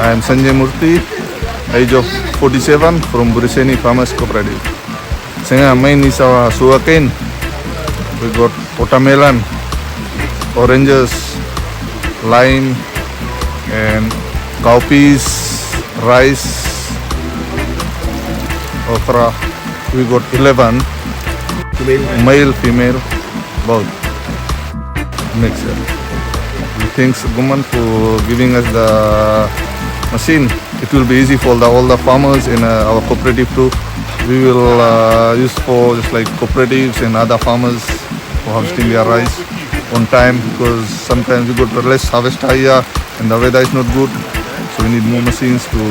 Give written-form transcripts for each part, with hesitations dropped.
I am Sanjay Murti, age of 47, from Bureseni Farmers Cooperative. Singa main is our sugarcane. We got watermelon, oranges, lime, and cowpeas, rice, okra. We got 11, male, female, both mixture. We thanks government for giving us the machine. It will be easy for all the farmers in our cooperative too. We will use for just like cooperatives and other farmers for harvesting their rice on time, because sometimes we got less harvest here and the weather is not good, so we need more machines to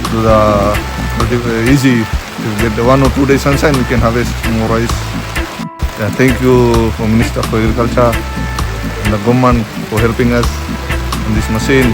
do the easy. If we get the 1 or 2 days sunshine, we can harvest more rice. Yeah, thank you for Minister for Agriculture and the government for helping us in this machine.